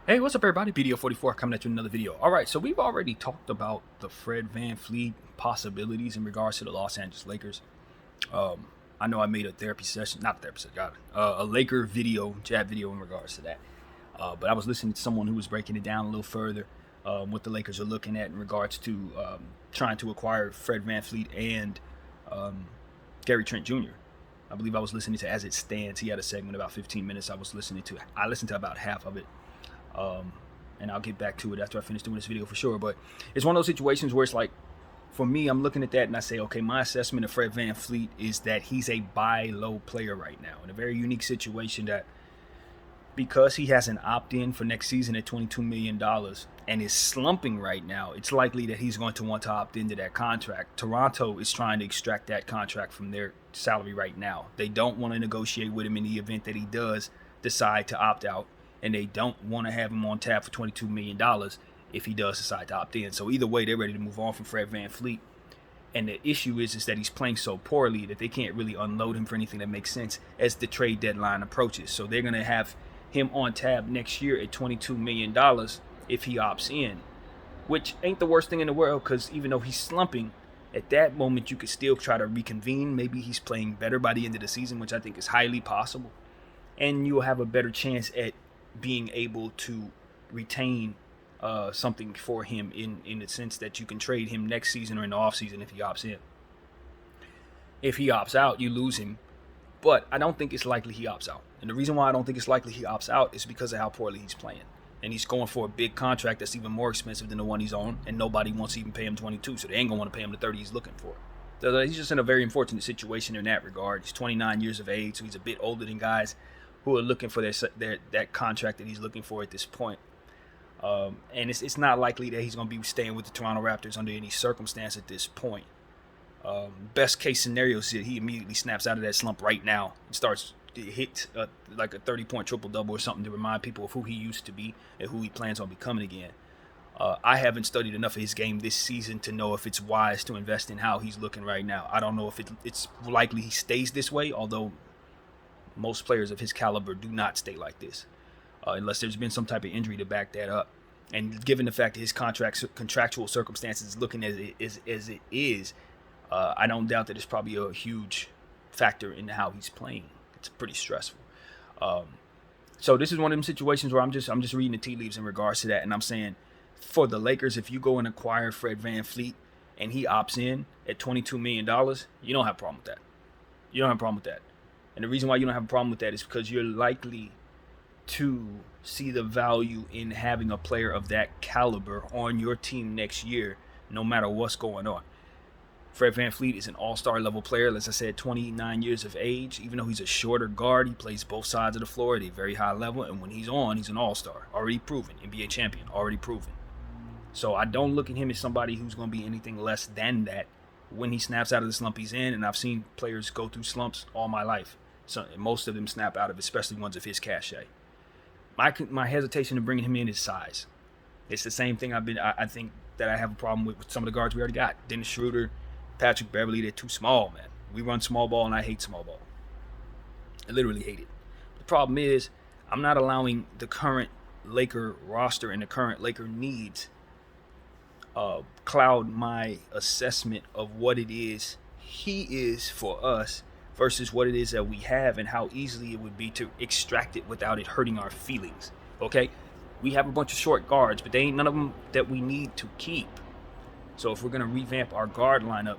Hey, what's up, everybody? BDO44 coming at you with another video. All right, so we've already talked about the Fred VanVleet possibilities in regards to the Los Angeles Lakers. I know I made a therapy session, not a therapy session, a Laker video, jab video in regards to that. But I was listening to someone who was breaking it down a little further, what the Lakers are looking at in regards to trying to acquire Fred VanVleet and Gary Trent Jr. I believe I was listening to As It Stands. He had a segment about 15 minutes. I listened to about half of it. And I'll get back to it after I finish doing this video for sure. But it's one of those situations where it's like, for me, I'm looking at that and I say, okay, my assessment of Fred VanVleet is that he's a buy low player right now in a very unique situation that because he has an opt-in for next season at $22 million and is slumping right now, it's likely that he's going to want to opt into that contract. Toronto is trying to extract that contract from their salary right now. They don't want to negotiate with him in the event that he does decide to opt out. And they don't want to have him on tap for $22 million if he does decide to opt in. So either way, they're ready to move on from Fred VanVleet. And the issue is that he's playing so poorly that they can't really unload him for anything that makes sense as the trade deadline approaches. So they're going to have him on tab next year at $22 million if he opts in, which ain't the worst thing in the world because even though he's slumping, at that moment you could still try to reconvene. Maybe he's playing better by the end of the season, which I think is highly possible. And you'll have a better chance at being able to retain something for him in the sense that you can trade him next season or in the offseason if he opts in. If he opts out, you lose him. But I don't think it's likely he opts out. And the reason why I don't think it's likely he opts out is because of how poorly he's playing. And he's going for a big contract that's even more expensive than the one he's on. And nobody wants to even pay him 22. So they ain't going to want to pay him the 30 he's looking for. So he's just in a very unfortunate situation in that regard. He's 29 years of age, so he's a bit older than guys who are looking for that contract that he's looking for at this point. And it's not likely that he's going to be staying with the Toronto Raptors under any circumstance at this point. Best case scenario is that he immediately snaps out of that slump right now and starts to hit like a 30-point triple-double or something to remind people of who he used to be and who he plans on becoming again. I haven't studied enough of his game this season to know if it's wise to invest in how he's looking right now. I don't know if it's likely he stays this way, although most players of his caliber do not stay like this unless there's been some type of injury to back that up. And given the fact that his contractual circumstances is looking as it is, I don't doubt that it's probably a huge factor in how he's playing. It's pretty stressful. So this is one of them situations where I'm just reading the tea leaves in regards to that, and I'm saying for the Lakers, if you go and acquire Fred VanVleet and he opts in at $22 million, you don't have a problem with that. You don't have a problem with that. And the reason why you don't have a problem with that is because you're likely to see the value in having a player of that caliber on your team next year, no matter what's going on. Fred VanVleet is an all-star level player, as I said, 29 years of age. Even though he's a shorter guard, he plays both sides of the floor at a very high level. And when he's on, he's an all-star, already proven, NBA champion, already proven. So I don't look at him as somebody who's going to be anything less than that when he snaps out of the slump he's in. And I've seen players go through slumps all my life. So most of them snap out of it, especially ones of his cachet. My hesitation in bringing him in is size. It's the same thing I think that I have a problem with some of the guards we already got. Dennis Schroeder, Patrick Beverley, they're too small, man. We run small ball, and I hate small ball. I literally hate it. The problem is I'm not allowing the current Laker roster and the current Laker needs cloud my assessment of what it is he is for us versus what it is that we have and how easily it would be to extract it without it hurting our feelings. Okay? We have a bunch of short guards, but they ain't none of them that we need to keep. So if we're going to revamp our guard lineup,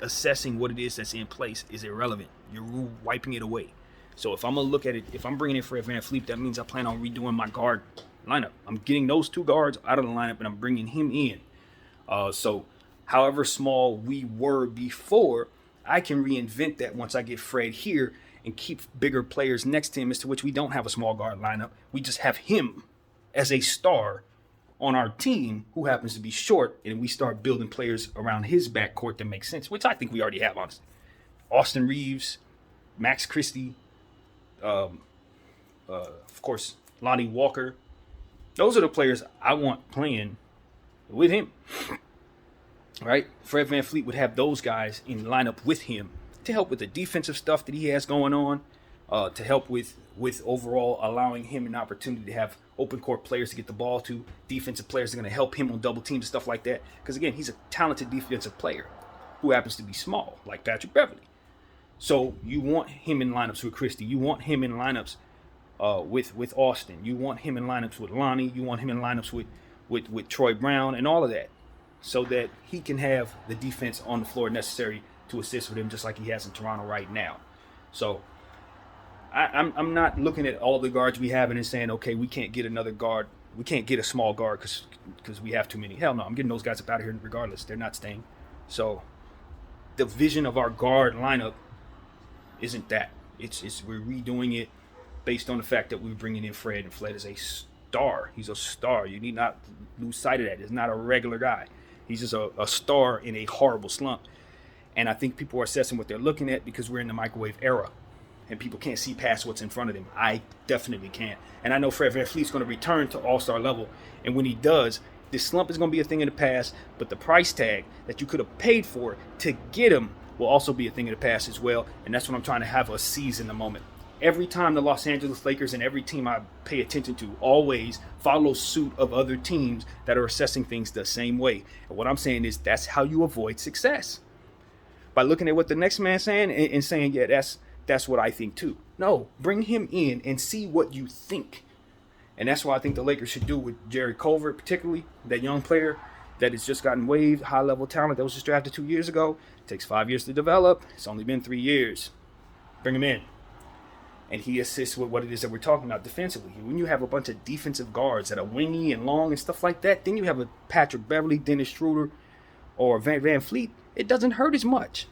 assessing what it is that's in place is irrelevant. You're wiping it away. So if I'm going to look at it, if I'm bringing in Fred VanVleet, that means I plan on redoing my guard lineup. I'm getting those two guards out of the lineup and I'm bringing him in. So however small we were before, I can reinvent that once I get Fred here and keep bigger players next to him, as to which we don't have a small guard lineup. We just have him as a star on our team who happens to be short, and we start building players around his backcourt that makes sense, which I think we already have, honestly. Austin Reeves, Max Christie, of course, Lonnie Walker. Those are the players I want playing with him. Right? Fred VanVleet would have those guys in lineup with him to help with the defensive stuff that he has going on, to help with overall allowing him an opportunity to have open court players to get the ball to, defensive players are going to help him on double teams and stuff like that. Because again, he's a talented defensive player who happens to be small, like Patrick Beverley. So you want him in lineups with Christie. You want him in lineups with Austin. You want him in lineups with Lonnie. You want him in lineups with Troy Brown and all of that, so that he can have the defense on the floor necessary to assist with him, just like he has in Toronto right now. So I'm not looking at all the guards we have and saying, okay, we can't get another guard. We can't get a small guard because we have too many. Hell no, I'm getting those guys up out of here regardless. They're not staying. So the vision of our guard lineup isn't that. It's we're redoing it based on the fact that we're bringing in Fred, and Fred is a star. He's a star. You need not lose sight of that. He's not a regular guy. He's just a star in a horrible slump. And I think people are assessing what they're looking at because we're in the microwave era and people can't see past what's in front of them. I definitely can't. And I know Fred VanVleet's going to return to all-star level. And when he does, this slump is going to be a thing in the past, but the price tag that you could have paid for to get him will also be a thing in the past as well. And that's what I'm trying to have us seize in the moment. Every time the Los Angeles Lakers and every team I pay attention to always follow suit of other teams that are assessing things the same way. And what I'm saying is that's how you avoid success. By looking at what the next man's saying and saying, yeah, that's what I think too. No, bring him in and see what you think. And that's what I think the Lakers should do with Jerry Culver, particularly that young player that has just gotten waived, high-level talent that was just drafted 2 years ago. It takes 5 years to develop. It's only been 3 years. Bring him in. And he assists with what it is that we're talking about defensively. When you have a bunch of defensive guards that are wingy and long and stuff like that, then you have a Patrick Beverley, Dennis Schroeder, or VanVleet. It doesn't hurt as much.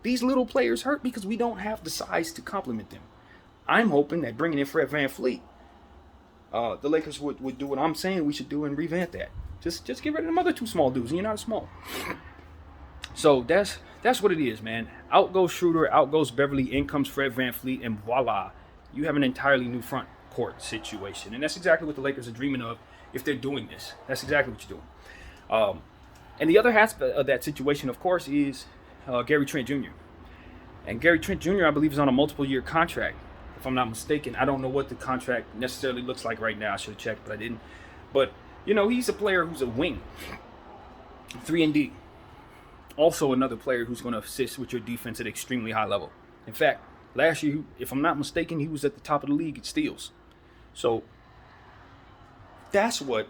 These little players hurt because we don't have the size to complement them. I'm hoping that bringing in Fred VanVleet, the Lakers would do what I'm saying we should do and revamp that. Just get rid of them other two small dudes, and you're not small. So that's what it is, man. Out goes Schroeder, out goes Beverley, in comes Fred VanVleet, and voila, you have an entirely new front court situation. And that's exactly what the Lakers are dreaming of if they're doing this. That's exactly what you're doing. And the other aspect of that situation, of course, is Gary Trent Jr. And Gary Trent Jr., I believe, is on a multiple-year contract, if I'm not mistaken. I don't know what the contract necessarily looks like right now. I should have checked, but I didn't. But, you know, he's a player who's a wing. 3-and-D. Also another player who's going to assist with your defense at extremely high level. In fact, last year, if I'm not mistaken, he was at the top of the league at steals. So that's what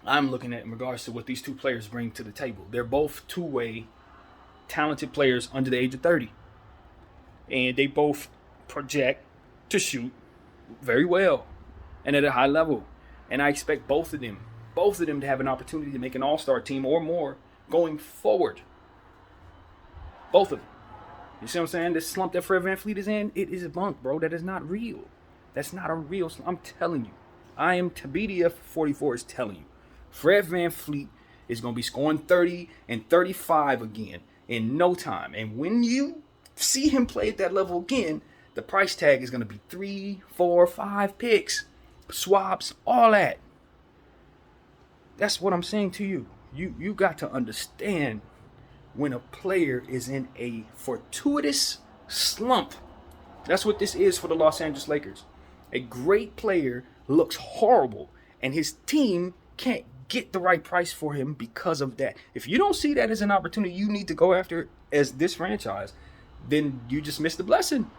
I'm looking at in regards to what these two players bring to the table. They're both two-way talented players under the age of 30. And they both project to shoot very well and at a high level. And I expect both of them to have an opportunity to make an all-star team or more going forward. Both of them. You see what I'm saying? This slump that Fred VanVleet is in, it is a bunk, bro. That is not real. That's not a real slump. I'm telling you. I am BDF44 is telling you. Fred VanVleet is going to be scoring 30 and 35 again in no time. And when you see him play at that level again, the price tag is going to be 3, 4, 5 picks, swaps, all that. That's what I'm saying to you. You got to understand when a player is in a fortuitous slump. That's what this is for the Los Angeles Lakers. A great player looks horrible, and his team can't get the right price for him because of that. If you don't see that as an opportunity you need to go after as this franchise, then you just missed the blessing.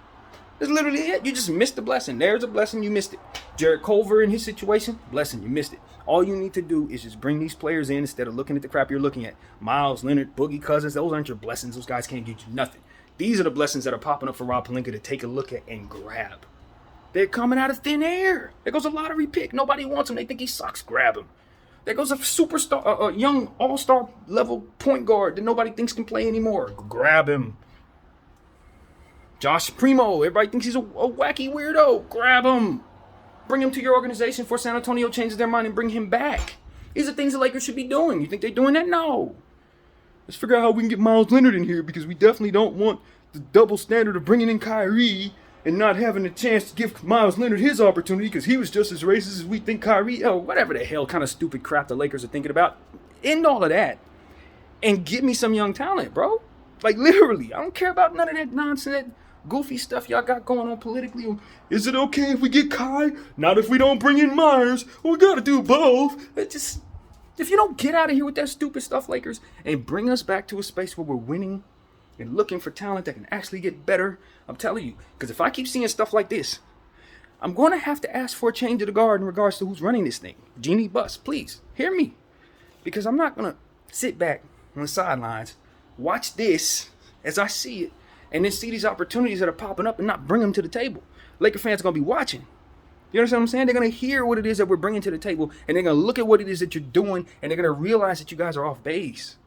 That's literally it. You just missed the blessing. There's a blessing, you missed it. Jared Culver in his situation, blessing, you missed it. All you need to do is just bring these players in instead of looking at the crap you're looking at. Miles Leonard, Boogie Cousins, those aren't your blessings. Those guys can't get you nothing. These are the blessings that are popping up for Rob Pelinka to take a look at and grab. They're coming out of thin air. There goes a lottery pick. Nobody wants him. They think he sucks. Grab him. There goes a superstar, a young all-star level point guard that nobody thinks can play anymore. Grab him. Josh Primo. Everybody thinks he's a wacky weirdo. Grab him. Bring him to your organization before San Antonio changes their mind and bring him back. These are things the Lakers should be doing. You think they're doing that? No. Let's figure out how we can get Miles Leonard in here because we definitely don't want the double standard of bringing in Kyrie and not having a chance to give Miles Leonard his opportunity because he was just as racist as we think Kyrie. Oh, whatever the hell kind of stupid crap the Lakers are thinking about. End all of that and give me some young talent, bro. Like, literally. I don't care about none of that nonsense. goofy stuff y'all got going on politically. Is it okay if we get Kai? Not if we don't bring in Myers. We gotta do both. Just, if you don't get out of here with that stupid stuff, Lakers, and bring us back to a space where we're winning and looking for talent that can actually get better, I'm telling you, because if I keep seeing stuff like this, I'm going to have to ask for a change of the guard in regards to who's running this thing. Jeannie Buss, please, hear me. Because I'm not going to sit back on the sidelines, watch this as I see it, and then see these opportunities that are popping up and not bring them to the table. Laker fans are going to be watching. You understand what I'm saying? They're going to hear what it is that we're bringing to the table, and they're going to look at what it is that you're doing, and they're going to realize that you guys are off base.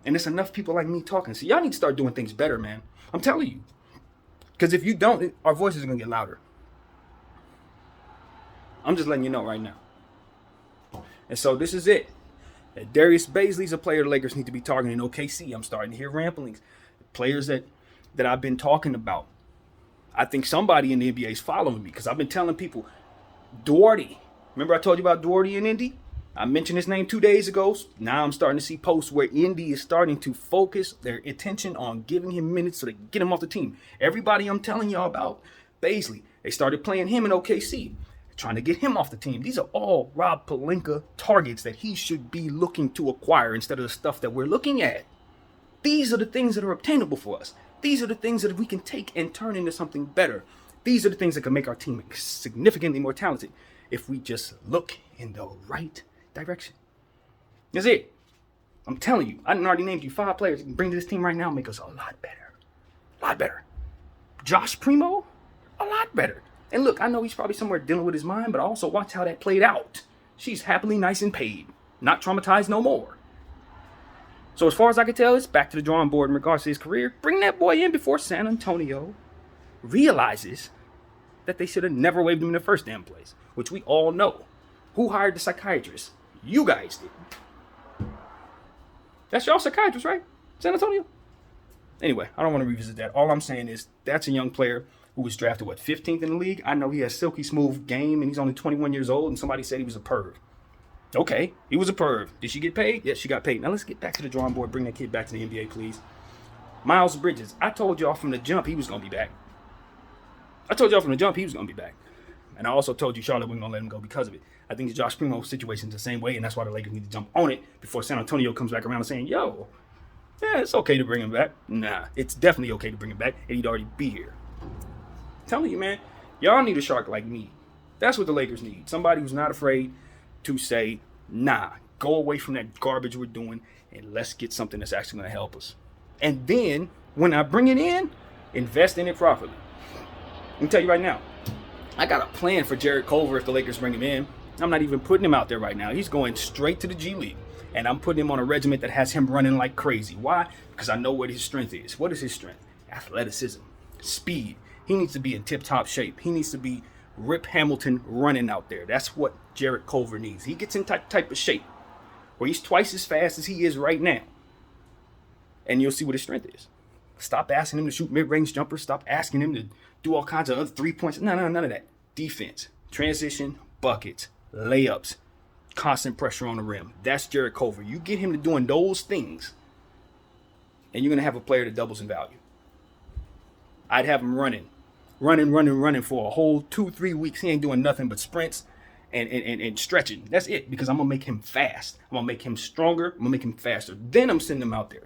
And it's enough people like me talking. So y'all need to start doing things better, man. I'm telling you. Because if you don't, our voices are going to get louder. I'm just letting you know right now. And so this is it. Darius Bazley's a player the Lakers need to be targeting. OKC, I'm starting to hear ramblings. Players that I've been talking about. I think somebody in the NBA is following me because I've been telling people, Duarte. Remember I told you about Duarte in Indy? I mentioned his name 2 days ago. Now I'm starting to see posts where Indy is starting to focus their attention on giving him minutes so they can get him off the team. Everybody I'm telling y'all about, Bazley, they started playing him in OKC, trying to get him off the team. These are all Rob Pelinka targets that he should be looking to acquire instead of the stuff that we're looking at. These are the things that are obtainable for us. These are the things that we can take and turn into something better. These are the things that can make our team significantly more talented if we just look in the right direction. That's it. I'm telling you, I already named you 5 players you can bring to this team right now and make us a lot better. A lot better. Josh Primo, a lot better. And look, I know he's probably somewhere dealing with his mind, but also watch how that played out. She's happily nice and paid. Not traumatized no more. So as far as I can tell, it's back to the drawing board in regards to his career. Bring that boy in before San Antonio realizes that they should have never waived him in the first damn place, which we all know. Who hired the psychiatrist? You guys did. That's y'all psychiatrist, right? San Antonio? Anyway, I don't want to revisit that. All I'm saying is that's a young player who was drafted, 15th in the league? I know he has silky smooth game, and he's only 21 years old, and somebody said he was a perv. Okay, he was a perv. Did she get paid? Yes, she got paid. Now let's get back to the drawing board. Bring that kid back to the NBA, please. Miles Bridges. I told y'all from the jump he was going to be back. And I also told you Charlotte wasn't going to let him go because of it. I think the Josh Primo situation is the same way, and that's why the Lakers need to jump on it before San Antonio comes back around and saying, yo, yeah, it's okay to bring him back. Nah, it's definitely okay to bring him back, and he'd already be here. I'm telling you, man, y'all need a shark like me. That's what the Lakers need. Somebody who's not afraid to say, nah, go away from that garbage we're doing, and let's get something that's actually going to help us. And then, when I bring it in, invest in it properly. Let me tell you right now, I got a plan for Jarrett Culver if the Lakers bring him in. I'm not even putting him out there right now. He's going straight to the G League. And I'm putting him on a regiment that has him running like crazy. Why? Because I know what his strength is. What is his strength? Athleticism, speed. He needs to be in tip-top shape. He needs to be Rip Hamilton running out there. That's what Jarrett Culver needs. He gets in type of shape where he's twice as fast as he is right now. And you'll see what his strength is. Stop asking him to shoot mid-range jumpers. Stop asking him to do all kinds of other 3 points. No, none of that. Defense, transition, buckets, layups, constant pressure on the rim. That's Jarrett Culver. You get him to doing those things, and you're going to have a player that doubles in value. I'd have him running for a whole 2-3 weeks. He ain't doing nothing but sprints and stretching. That's it, because I'm going to make him fast. I'm going to make him stronger. I'm going to make him faster. Then I'm sending him out there.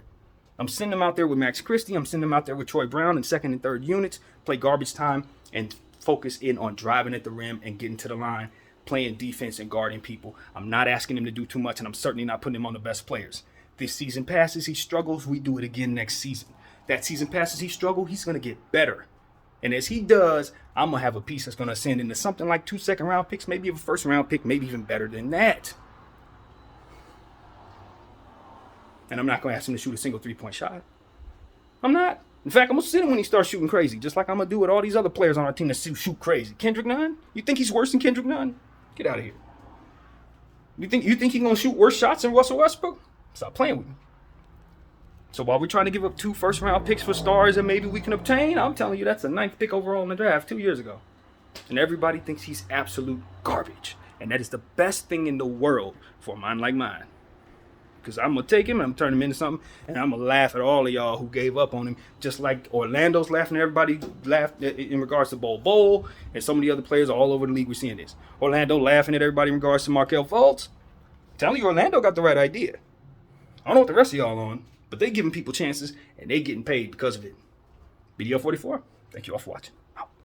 I'm sending him out there with Max Christie. I'm sending him out there with Troy Brown in second and third units, play garbage time, and focus in on driving at the rim and getting to the line, playing defense and guarding people. I'm not asking him to do too much, and I'm certainly not putting him on the best players. This season passes, he struggles, we do it again next season. That season passes, he struggles, he's going to get better. And as he does, I'm going to have a piece that's going to ascend into something like 2 second-round picks, maybe a first-round pick, maybe even better than that. And I'm not going to ask him to shoot a single 3-point shot. I'm not. In fact, I'm going to sit him when he starts shooting crazy, just like I'm going to do with all these other players on our team that shoot crazy. Kendrick Nunn? You think he's worse than Kendrick Nunn? Get out of here. You think he's going to shoot worse shots than Russell Westbrook? Stop playing with me. So while we're trying to give up 2 first-round picks for stars that maybe we can obtain, I'm telling you that's the 9th pick overall in the draft 2 years ago. And everybody thinks he's absolute garbage. And that is the best thing in the world for a mind like mine. because I'm going to take him, I'm going to turn him into something, and I'm going to laugh at all of y'all who gave up on him, just like Orlando's laughing. Everybody laughed in regards to Bol, and some of the other players all over the league. We're seeing this. Orlando laughing at everybody in regards to Markelle Fultz. I'm telling you, Orlando got the right idea. I don't know what the rest of y'all on, but they giving people chances, and they getting paid because of it. BDO 44, thank you all for watching.